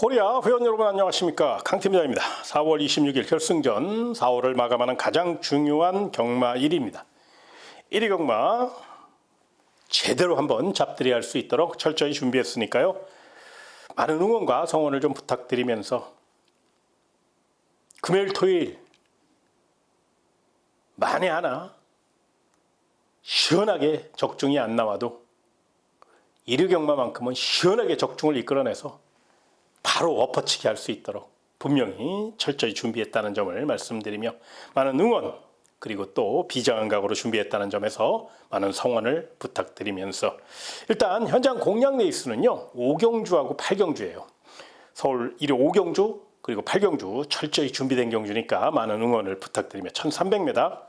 코리아 회원 여러분 안녕하십니까, 강팀장입니다. 4월 26일 결승전 4월을 마감하는 가장 중요한 경마일입니다. 1위 경마 제대로 한번 잡들이 할 수 있도록 철저히 준비했으니까요, 많은 응원과 성원을 좀 부탁드리면서 금요일 토요일 만에 하나 시원하게 적중이 안 나와도 1위 경마만큼은 시원하게 적중을 이끌어내서 바로 엎어치기 할 수 있도록 분명히 철저히 준비했다는 점을 말씀드리며, 많은 응원 그리고 또 비장한 각오로 준비했다는 점에서 많은 성원을 부탁드리면서, 일단 현장 공략 레이스는요 5경주하고 8경주예요. 서울 1위 5경주 그리고 8경주 철저히 준비된 경주니까 많은 응원을 부탁드리며 1300m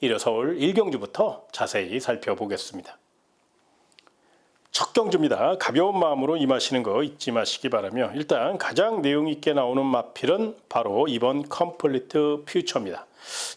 1위 서울 1경주부터 자세히 살펴보겠습니다. 첫 경주입니다. 가벼운 마음으로 임하시는 거 잊지 마시기 바라며, 일단 가장 내용 있게 나오는 마필은 바로 이번 컴플리트 퓨처입니다.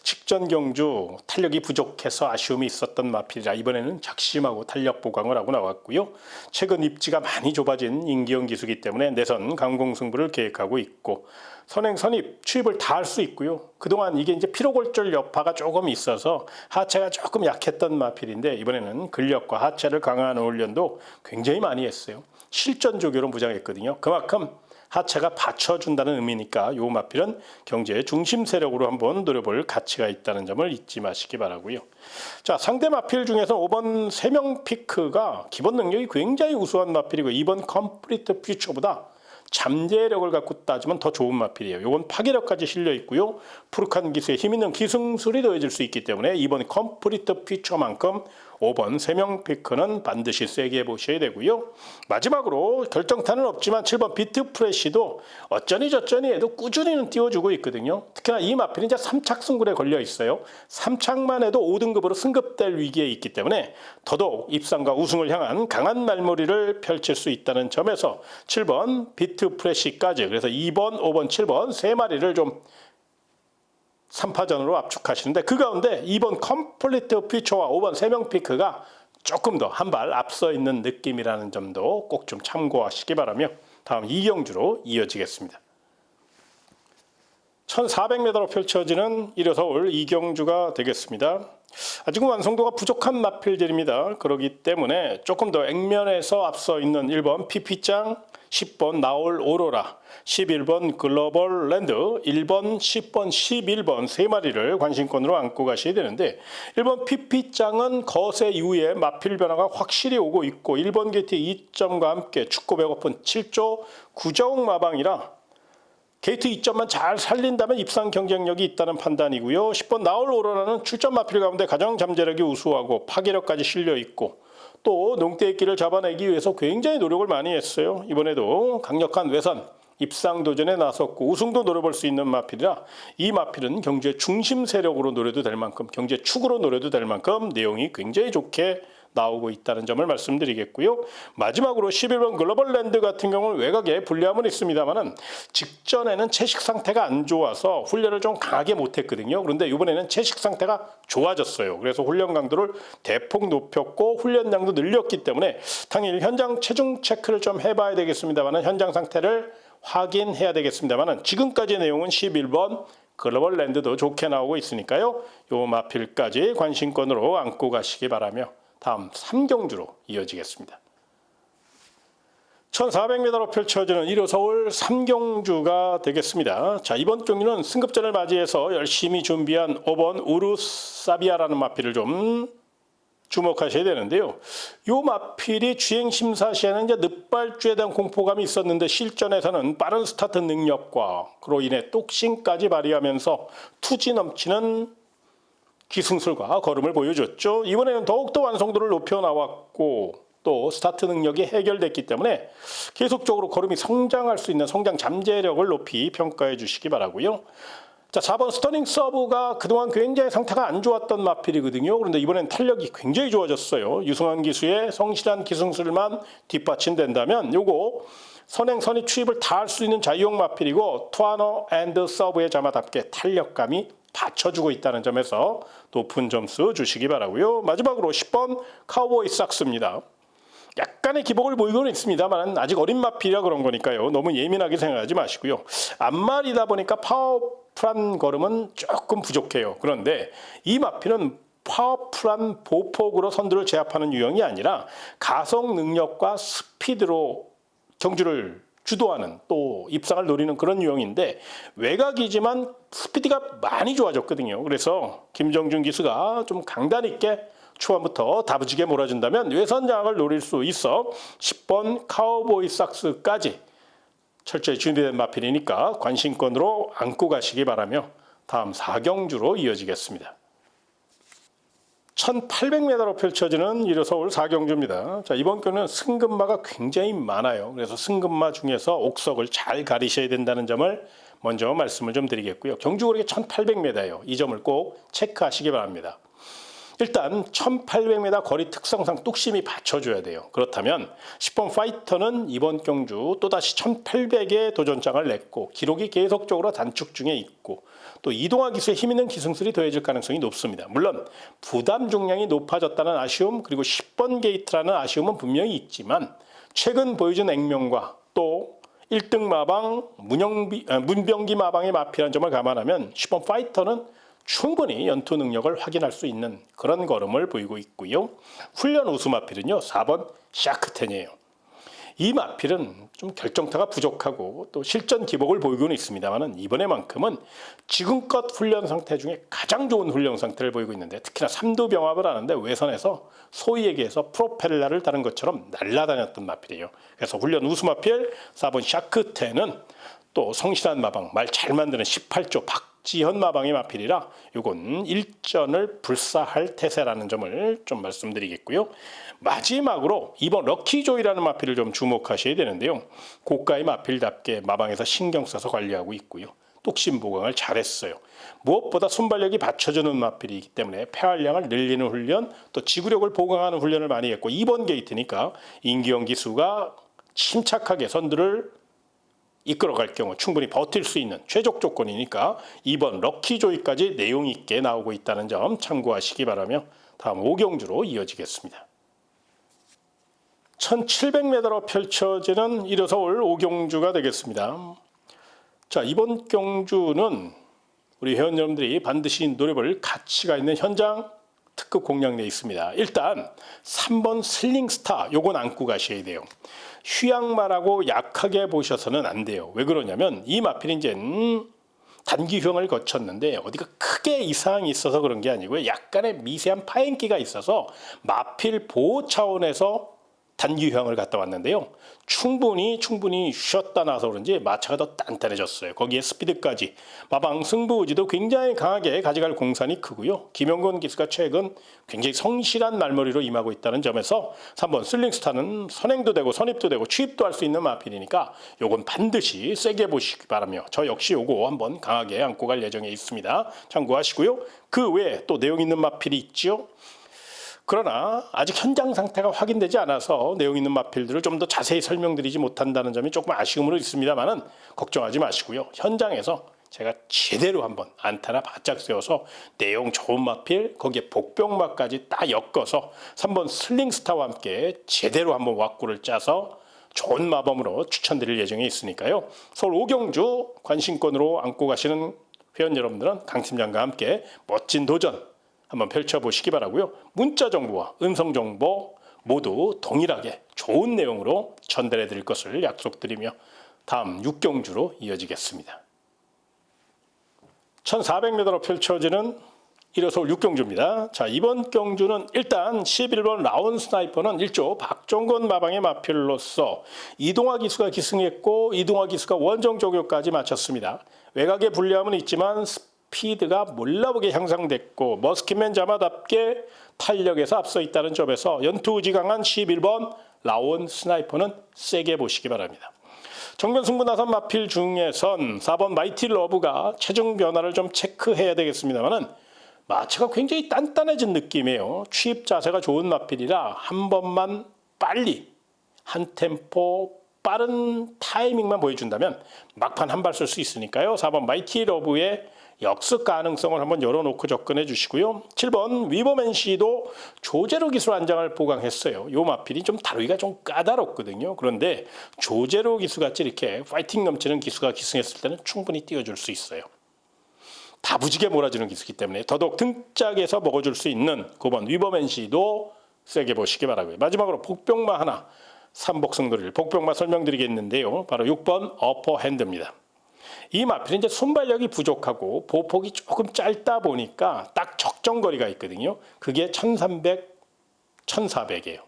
직전 경주 탄력이 부족해서 아쉬움이 있었던 마필이라 이번에는 작심하고 탄력 보강을 하고 나왔고요. 최근 입지가 많이 좁아진 임기영 기수기 때문에 내선 강공승부를 계획하고 있고, 선행 선입 추입을 다 할 수 있고요. 그동안 이게 이제 피로골절 여파가 조금 있어서 하체가 조금 약했던 마필인데, 이번에는 근력과 하체를 강화하는 훈련도 굉장히 많이 했어요. 실전 조교로 무장했거든요. 그만큼 하체가 받쳐준다는 의미니까 이 마필은 경제의 중심 세력으로 한번 노려볼 가치가 있다는 점을 잊지 마시기 바라고요. 자, 상대 마필 중에서 5번 3명 피크가 기본 능력이 굉장히 우수한 마필이고, 이번 컴플리트 퓨처보다 잠재력을 갖고 따지면 더 좋은 마필이에요. 이건 파괴력까지 실려 있고요. 푸르칸 기수에 힘 있는 기승술이 더해질 수 있기 때문에 이번 컴플리트 퓨처만큼 5번 3명 피크는 반드시 세게 보셔야 되고요. 마지막으로 결정타는 없지만 7번 비트 프레시도 어쩌니 저쩌니 해도 꾸준히는 띄워주고 있거든요. 특히나 이 마필은 이제 3착 승굴에 걸려 있어요. 3착만 해도 5등급으로 승급될 위기에 있기 때문에 더더욱 입상과 우승을 향한 강한 말머리를 펼칠 수 있다는 점에서 7번 비트 프레시까지, 그래서 2번, 5번, 7번 세 마리를 좀 3파전으로 압축하시는데, 그 가운데 2번 컴플리트 퓨처와 5번 3명 피크가 조금 더 한 발 앞서 있는 느낌이라는 점도 꼭 좀 참고하시기 바라며, 다음 2경주로 이어지겠습니다. 1400m로 펼쳐지는 1위 서울 2경주가 되겠습니다. 아직은 완성도가 부족한 마필들입니다. 그렇기 때문에 조금 더 액면에서 앞서 있는 1번 피피짱, 10번 나올 오로라, 11번 글로벌 랜드, 1번, 10번, 11번 세 마리를 관심권으로 안고 가셔야 되는데, 1번 피피짱은 거세 이후에 마필 변화가 확실히 오고 있고, 1번 게이트 2점과 함께 축구 배고픈 7조 9정 마방이라 게이트 2점만 잘 살린다면 입상 경쟁력이 있다는 판단이고요. 10번 나올 오로라는 출전 마필 가운데 가장 잠재력이 우수하고 파괴력까지 실려 있고, 또 농대끼를 잡아내기 위해서 굉장히 노력을 많이 했어요. 이번에도 강력한 외선 입상 도전에 나섰고 우승도 노려볼 수 있는 마필이라, 이 마필은 경주의 중심 세력으로 노려도 될 만큼, 경주의 축으로 노려도 될 만큼 내용이 굉장히 좋게 나오고 있다는 점을 말씀드리겠고요. 마지막으로 11번 글로벌 랜드 같은 경우는 외곽에 불리함은 있습니다만은 직전에는 채식 상태가 안 좋아서 훈련을 좀 강하게 못했거든요. 그런데 이번에는 채식 상태가 좋아졌어요. 그래서 훈련 강도를 대폭 높였고 훈련량도 늘렸기 때문에 당일 현장 체중 체크를 좀 해봐야 되겠습니다만은, 현장 상태를 확인해야 되겠습니다만은, 지금까지의 내용은 11번 글로벌 랜드도 좋게 나오고 있으니까요. 요 마필까지 관심권으로 안고 가시기 바라며, 다음 3경주로 이어지겠습니다. 1400m로 펼쳐지는 1호 서울 3경주가 되겠습니다. 자, 이번 경주는 승급전을 맞이해서 열심히 준비한 5번 우루사비아라는 마필을 좀 주목하셔야 되는데요. 이 마필이 주행심사 시에는 이제 늑발주에 대한 공포감이 있었는데, 실전에서는 빠른 스타트 능력과 그로 인해 똑신까지 발휘하면서 투지 넘치는 기승술과 걸음을 보여줬죠. 이번에는 더욱더 완성도를 높여 나왔고, 또 스타트 능력이 해결됐기 때문에 계속적으로 걸음이 성장할 수 있는 성장 잠재력을 높이 평가해 주시기 바라고요. 자, 4번 스터닝 서브가 그동안 굉장히 상태가 안 좋았던 마필이거든요. 그런데 이번엔 탄력이 굉장히 좋아졌어요. 유승환 기수의 성실한 기승술만 뒷받침된다면 요거 선행 선입 추입을 다 할 수 있는 자유형 마필이고, 투아너 앤드 서브의 자마답게 탄력감이 받쳐주고 있다는 점에서 높은 점수 주시기 바라고요. 마지막으로 10번 카우보이 삭스입니다. 약간의 기복을 보이고는 있습니다만 아직 어린 마필이라 그런 거니까요. 너무 예민하게 생각하지 마시고요. 앞말이다 보니까 파워풀한 걸음은 조금 부족해요. 그런데 이 마필은 파워풀한 보폭으로 선두를 제압하는 유형이 아니라 가속 능력과 스피드로 경주를 주도하는 또 입상을 노리는 그런 유형인데 외곽이지만 스피드가 많이 좋아졌거든요. 그래서 김정준 기수가 좀 강단 있게 초반부터 다부지게 몰아준다면 외선 장악을 노릴 수 있어 10번 카우보이 삭스까지 철저히 준비된 마필이니까 관심권으로 안고 가시기 바라며 다음 4경주로 이어지겠습니다. 1800m로 펼쳐지는 일요서울 4경주입니다. 자, 이번 경우는 승급마가 굉장히 많아요. 그래서 승급마 중에서 옥석을 잘 가리셔야 된다는 점을 먼저 말씀을 좀 드리겠고요. 경주거리가 1800m예요. 이 점을 꼭 체크하시기 바랍니다. 일단 1800m 거리 특성상 뚝심이 받쳐줘야 돼요. 그렇다면 10번 파이터는 이번 경주 또다시 1800에 도전장을 냈고 기록이 계속적으로 단축 중에 있고 또 이동화 기수에 힘있는 기승술이 더해질 가능성이 높습니다. 물론 부담 중량이 높아졌다는 아쉬움 그리고 10번 게이트라는 아쉬움은 분명히 있지만 최근 보여준 액면과 또 1등 마방 문병기 마방의 마피라는 점을 감안하면 10번 파이터는 충분히 연투 능력을 확인할 수 있는 그런 걸음을 보이고 있고요. 훈련 우수 마필은요 4번 샤크텐이에요. 이 마필은 좀 결정타가 부족하고 또 실전 기복을 보이고는 있습니다만 이번에만큼은 지금껏 훈련 상태 중에 가장 좋은 훈련 상태를 보이고 있는데 특히나 3두 병합을 하는데 외선에서 소위 얘기해서 프로펠러를 다는 것처럼 날아다녔던 마필이에요. 그래서 훈련 우수 마필 4번 샤크텐은 또 성실한 마방 말 잘 만드는 18조 박지현 마방의 마필이라 요건 일전을 불사할 태세라는 점을 좀 말씀드리겠고요. 마지막으로 이번 럭키조이라는 마필을 좀 주목하셔야 되는데요. 고가의 마필답게 마방에서 신경 써서 관리하고 있고요. 뚝심 보강을 잘했어요. 무엇보다 순발력이 받쳐주는 마필이기 때문에 폐활량을 늘리는 훈련 또 지구력을 보강하는 훈련을 많이 했고 2번 게이트니까 임기영 기수가 침착하게 선두를 이끌어갈 경우 충분히 버틸 수 있는 최적 조건이니까 2번 럭키조이까지 내용 있게 나오고 있다는 점 참고하시기 바라며 다음 5경주로 이어지겠습니다. 1700m로 펼쳐지는 일요서울 5경주가 되겠습니다. 자, 이번 경주는 우리 회원 여러분들이 반드시 노려볼 가치가 있는 현장 특급 공략내에 있습니다. 일단 3번 슬링스타 요건 안고 가셔야 돼요. 휴양마라고 약하게 보셔서는 안 돼요. 왜 그러냐면 이 마필이 이제 단기 휴양을 거쳤는데 어디가 크게 이상이 있어서 그런 게 아니고요. 약간의 미세한 파행기가 있어서 마필 보호 차원에서 단기 휴양을 갔다 왔는데요. 충분히 쉬었다 나서 그런지 마차가 더 단단해졌어요. 거기에 스피드까지 마방 승부의지도 굉장히 강하게 가져갈 공산이 크고요. 김영건 기수가 최근 굉장히 성실한 말머리로 임하고 있다는 점에서 3번 슬링스타는 선행도 되고 선입도 되고 취입도 할 수 있는 마필이니까 요건 반드시 세게 보시기 바라며 저 역시 요거 한번 강하게 안고 갈 예정에 있습니다. 참고하시고요. 그 외에 또 내용 있는 마필이 있죠. 그러나 아직 현장 상태가 확인되지 않아서 내용 있는 마필들을 좀 더 자세히 설명드리지 못한다는 점이 조금 아쉬움으로 있습니다만은 걱정하지 마시고요. 현장에서 제가 제대로 한번 안테나 바짝 세워서 내용 좋은 마필 거기에 복병마까지 딱 엮어서 3번 슬링스타와 함께 제대로 한번 왁구를 짜서 좋은 마범으로 추천드릴 예정에 있으니까요. 서울 5경주 관심권으로 안고 가시는 회원 여러분들은 강 팀장과 함께 멋진 도전 한번 펼쳐보시기 바라고요. 문자 정보와 음성 정보 모두 동일하게 좋은 내용으로 전달해 드릴 것을 약속드리며 다음 6경주로 이어지겠습니다. 1400m로 펼쳐지는 일요서울 6경주입니다. 자, 이번 경주는 일단 11번 라온 스나이퍼는 1조 박종건 마방의 마필로서 이동화 기수가 기승했고 이동화 기수가 원정 조교까지 마쳤습니다. 외곽의 불리함은 있지만 스피드가 몰라보게 향상됐고 머스킷맨 자마답게 탄력에서 앞서 있다는 점에서 연투의지 강한 11번 라온 스나이퍼는 세게 보시기 바랍니다. 정면 승부 나선 마필 중에선 4번 마이티 러브가 체중 변화를 좀 체크해야 되겠습니다만은 마차가 굉장히 단단해진 느낌이에요. 취입 자세가 좋은 마필이라 한 번만 빨리 한 템포 빠른 타이밍만 보여준다면 막판 한 발 쏠 수 있으니까요. 4번 마이티 러브의 역습 가능성을 한번 열어놓고 접근해 주시고요. 7번 위버맨시도 조제로 기술 한 장을 보강했어요. 요 마필이 좀 다루기가 좀 까다롭거든요. 그런데 조제로 기수같이 이렇게 파이팅 넘치는 기수가 기승했을 때는 충분히 띄워줄 수 있어요. 다부지게 몰아주는 기수이기 때문에 더더욱 등짝에서 먹어줄 수 있는 9번 위버맨시도 세게 보시기 바라고요. 마지막으로 복병마 하나, 삼복승놀이를 복병마 설명드리겠는데요. 바로 6번 어퍼핸드입니다. 이 마필은 이제 순발력이 부족하고 보폭이 조금 짧다 보니까 딱 적정거리가 있거든요. 그게 1300, 1400이에요.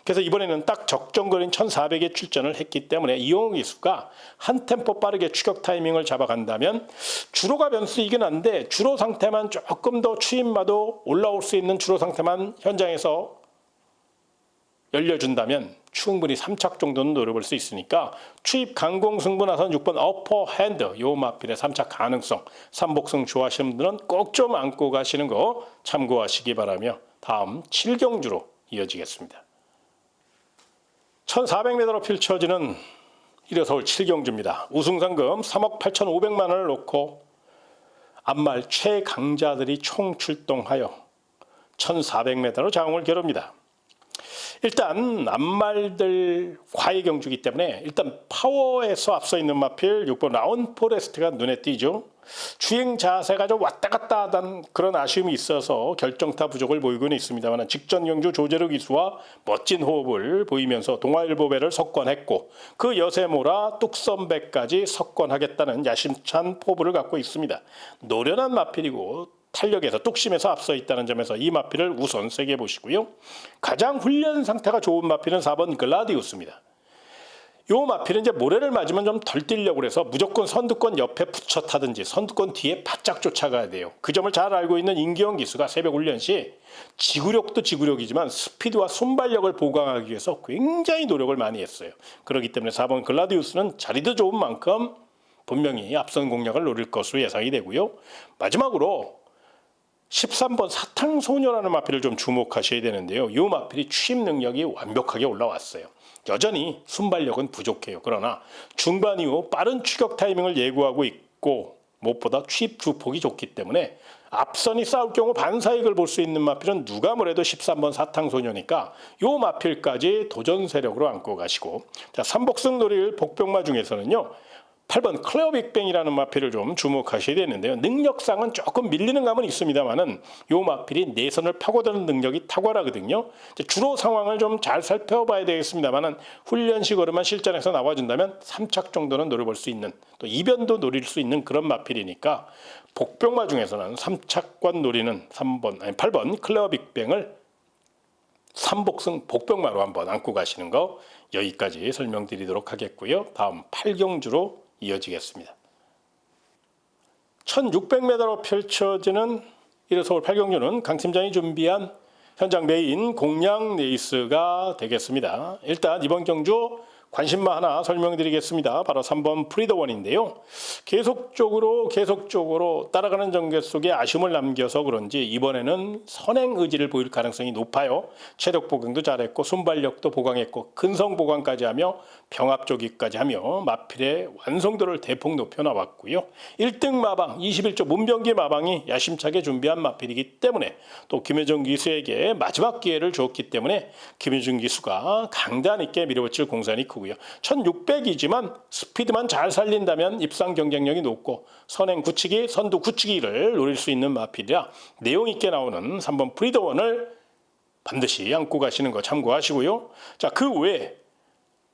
그래서 이번에는 딱 적정거리인 1400에 출전을 했기 때문에 이용호 기수가 한 템포 빠르게 추격 타이밍을 잡아간다면 주로가 변수이긴 한데 주로 상태만 조금 더 추임마도 올라올 수 있는 주로 상태만 현장에서 열려준다면 충분히 3착 정도는 노려볼 수 있으니까 추입 강공 승부 나선 6번 어퍼핸드 요 마필의 3착 가능성 삼복승 좋아하시는 분들은 꼭 좀 안고 가시는 거 참고하시기 바라며 다음 7경주로 이어지겠습니다. 1400m로 펼쳐지는 일요서울 7경주입니다. 우승상금 3억 8,500만 원을 놓고 앞말 최강자들이 총출동하여 1400m로 장을 겨룹니다. 일단 앞말들 과외 경주이기 때문에 일단 파워에서 앞서 있는 마필 6번 라운 포레스트가 눈에 띄죠. 주행 자세가 좀 왔다 갔다 하던 그런 아쉬움이 있어서 결정타 부족을 보이고는 있습니다만 직전 경주 조제루 기수와 멋진 호흡을 보이면서 동아일보배를 석권했고 그 여세모라 뚝선배까지 석권하겠다는 야심찬 포부를 갖고 있습니다. 노련한 마필이고 탄력에서 뚝심에서 앞서 있다는 점에서 이 마필을 우선 세게 보시고요. 가장 훈련 상태가 좋은 마필은 4번 글라디우스입니다. 요 마필은 이제 모래를 맞으면 좀 덜 뛰려고 해서 무조건 선두권 옆에 붙여 타든지 선두권 뒤에 바짝 쫓아가야 돼요. 그 점을 잘 알고 있는 임기영 기수가 새벽 훈련 시 지구력도 지구력이지만 스피드와 순발력을 보강하기 위해서 굉장히 노력을 많이 했어요. 그렇기 때문에 4번 글라디우스는 자리도 좋은 만큼 분명히 앞선 공략을 노릴 것으로 예상이 되고요. 마지막으로 13번 사탕소녀라는 마필을 좀 주목하셔야 되는데요. 이 마필이 취입 능력이 완벽하게 올라왔어요. 여전히 순발력은 부족해요. 그러나 중반 이후 빠른 추격 타이밍을 예고하고 있고 무엇보다 취입 주폭이 좋기 때문에 앞선이 싸울 경우 반사익을 볼 수 있는 마필은 누가 뭐래도 13번 사탕소녀니까 이 마필까지 도전 세력으로 안고 가시고 자, 삼복승 놀이를 복병마 중에서는요. 8번 클레어 빅뱅이라는 마필을 좀 주목하셔야 되는데요. 능력상은 조금 밀리는 감은 있습니다만은 요 마필이 내선을 파고드는 능력이 탁월하거든요. 주로 상황을 좀 잘 살펴봐야 되겠습니다만은 훈련식으로만 실전에서 나와준다면 3착 정도는 노려볼 수 있는 또 이변도 노릴 수 있는 그런 마필이니까 복병마 중에서는 3착권 노리는 8번 클레어 빅뱅을 삼복승 복병마로 한번 안고 가시는 거 여기까지 설명드리도록 하겠고요. 다음 8경주로 이어지겠습니다. 1600m로 펼쳐지는 일요서울 8경주는 강 팀장이 준비한 현장 메인 공략 레이스가 되겠습니다. 일단 이번 경주 관심마 하나 설명드리겠습니다. 바로 3번 프리더원인데요. 계속적으로 따라가는 전개 속에 아쉬움을 남겨서 그런지 이번에는 선행 의지를 보일 가능성이 높아요. 체력 보강도 잘했고 순발력도 보강했고 근성 보강까지 하며 병합 조기까지 하며 마필의 완성도를 대폭 높여 나왔고요. 1등 마방 21조 문병기 마방이 야심차게 준비한 마필이기 때문에 또 김효준 기수에게 마지막 기회를 줬기 때문에 김효준 기수가 강단 있게 밀어붙일 공산이 크고요. 1600이지만 스피드만 잘 살린다면 입상 경쟁력이 높고 선행 굳히기, 선두 굳히기를 노릴 수 있는 마필이라 내용 있게 나오는 3번 프리더원을 반드시 안고 가시는 거 참고하시고요. 자, 그 외에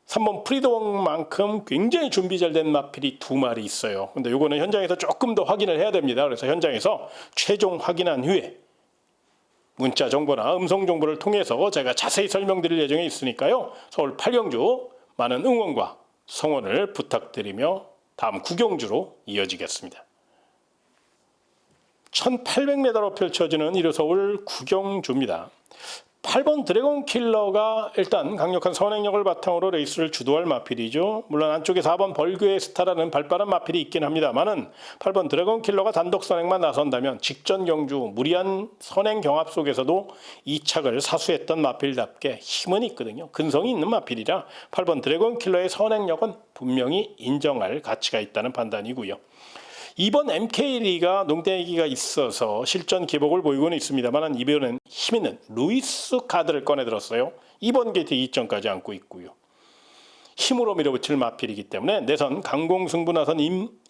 3번 프리더원만큼 굉장히 준비 잘 된 마필이 2마리 있어요. 근데 요거는 현장에서 조금 더 확인을 해야 됩니다. 그래서 현장에서 최종 확인한 후에 문자 정보나 음성 정보를 통해서 제가 자세히 설명드릴 예정에 있으니까요. 서울 8경주 많은 응원과 성원을 부탁드리며 다음 9경주로 이어지겠습니다. 1800m로 펼쳐지는 일요서울 9경주입니다. 8번 드래곤 킬러가 일단 강력한 선행력을 바탕으로 레이스를 주도할 마필이죠. 물론 안쪽에 4번 벌그의 스타라는 발빠른 마필이 있긴 합니다만은 8번 드래곤 킬러가 단독 선행만 나선다면 직전 경주 무리한 선행 경합 속에서도 2착을 사수했던 마필답게 힘은 있거든요. 근성이 있는 마필이라 8번 드래곤 킬러의 선행력은 분명히 인정할 가치가 있다는 판단이고요. 이번 MK리가 농땡이기가 있어서 실전 기복을 보이고는 있습니다만 이번엔 힘있는 루이스 카드를 꺼내들었어요. 이번 게이트 2점까지 안고 있고요. 힘으로 밀어붙일 마필이기 때문에 내선 강공승부 나선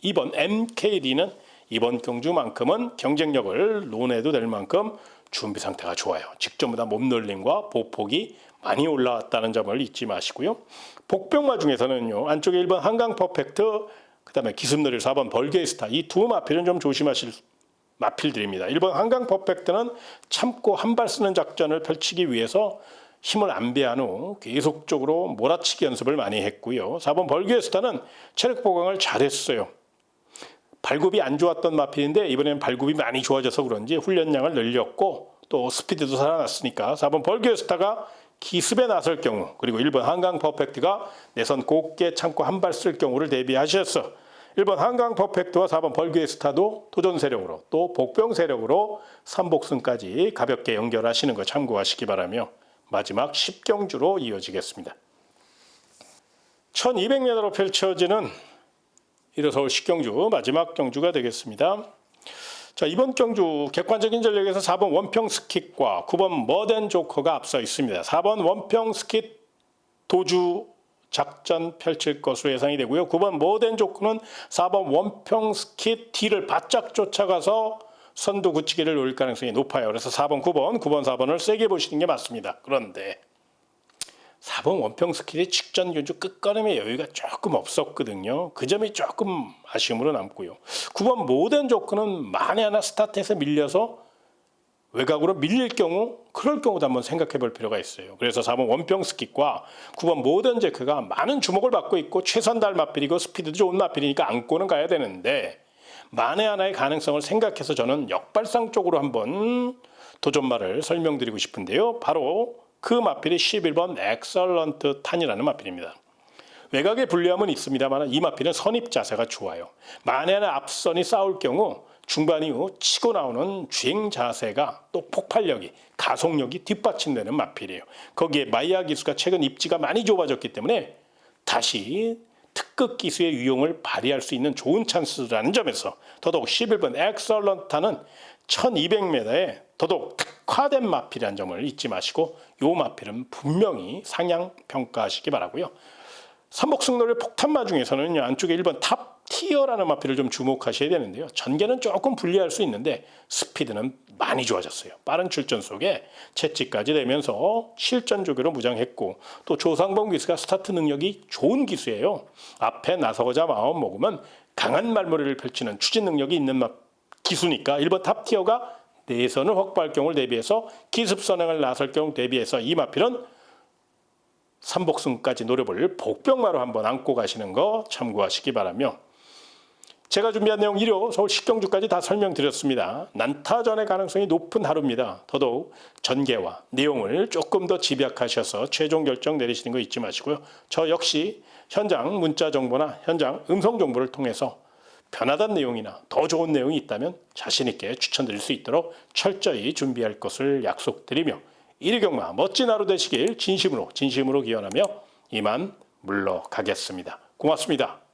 이번 MK리는 이번 경주만큼은 경쟁력을 논해도 될 만큼 준비 상태가 좋아요. 직전보다 몸놀림과 보폭이 많이 올라왔다는 점을 잊지 마시고요. 복병마 중에서는요. 안쪽에 1번 한강 퍼펙트, 그 다음에 기습놀이 4번 벌게이스타, 이 두 마필은 좀 조심하실 마필들입니다. 1번 한강 퍼펙트는 참고 한 발 쓰는 작전을 펼치기 위해서 힘을 안배한 후 계속적으로 몰아치기 연습을 많이 했고요. 4번 벌게이스타는 체력 보강을 잘했어요. 발굽이 안 좋았던 마필인데 이번에는 발굽이 많이 좋아져서 그런지 훈련량을 늘렸고 또 스피드도 살아났으니까 4번 벌게이스타가 기습에 나설 경우, 그리고 1번 한강 퍼펙트가 내선 곱게 참고 한 발 쓸 경우를 대비하셔서 1번 한강 퍼펙트와 4번 벌게이스타도 도전 세력으로 또 복병 세력으로 3복승까지 가볍게 연결하시는 거 참고하시기 바라며 마지막 10경주로 이어지겠습니다. 1200m로 펼쳐지는 1호 서울 10경주 마지막 경주가 되겠습니다. 자, 이번 경주 객관적인 전력에서 4번 원평 스킷과 9번 머덴 조커가 앞서 있습니다. 4번 원평 스킷 도주 작전 펼칠 것으로 예상이 되고요. 9번 머덴 조커는 4번 원평 스킷 D를 바짝 쫓아가서 선두 굳히기를 노릴 가능성이 높아요. 그래서 4번, 9번, 4번을 세게 보시는 게 맞습니다. 그런데 4번 원평 스킬이 직전 경주 끝걸음의 여유가 조금 없었거든요. 그 점이 조금 아쉬움으로 남고요. 9번 모덴 조커는 만에 하나 스타트에서 밀려서 외곽으로 밀릴 경우, 그럴 경우도 한번 생각해 볼 필요가 있어요. 그래서 4번 원평 스킷과 9번 모덴 제크가 많은 주목을 받고 있고 최선달 마필이고 스피드도 좋은 마필이니까 안고는 가야 되는데 만에 하나의 가능성을 생각해서 저는 역발상 쪽으로 한번 도전말을 설명드리고 싶은데요. 바로 그 마필이 11번 엑설런트 탄이라는 마필입니다. 외곽의 불리함은 있습니다만 이 마필은 선입 자세가 좋아요. 만에 하나 앞선이 싸울 경우 중반 이후 치고 나오는 주행 자세가 또 폭발력이, 가속력이 뒷받침되는 마필이에요. 거기에 마이야 기수가 최근 입지가 많이 좁아졌기 때문에 다시 특급 기수의 유용을 발휘할 수 있는 좋은 찬스라는 점에서 더더욱 11번 엑설런트는 1200m에 더더욱 특화된 마필이라는 점을 잊지 마시고 이 마필은 분명히 상향 평가하시기 바라고요. 삼복승놀이 폭탄마 중에서는 안쪽에 1번 탑 티어라는 마필을 좀 주목하셔야 되는데요. 전개는 조금 불리할 수 있는데 스피드는 많이 좋아졌어요. 빠른 출전 속에 채찍까지 되면서 실전 조교로 무장했고 또 조상범 기수가 스타트 능력이 좋은 기수예요. 앞에 나서고자 마음 먹으면 강한 말머리를 펼치는 추진 능력이 있는 기수니까 1번 탑티어가 내선을 확보할 경우를 대비해서 기습 선행을 나설 경우 대비해서 이 마필은 3복승까지 노려볼 복병마로 한번 안고 가시는 거 참고하시기 바라며 제가 준비한 내용 1호 서울 10경주까지 다 설명드렸습니다. 난타전의 가능성이 높은 하루입니다. 더더욱 전개와 내용을 조금 더 집약하셔서 최종 결정 내리시는 거 잊지 마시고요. 저 역시 현장 문자 정보나 현장 음성 정보를 통해서 편하단 내용이나 더 좋은 내용이 있다면 자신 있게 추천드릴 수 있도록 철저히 준비할 것을 약속드리며 1위 경마 멋진 하루 되시길 진심으로 기원하며 이만 물러가겠습니다. 고맙습니다.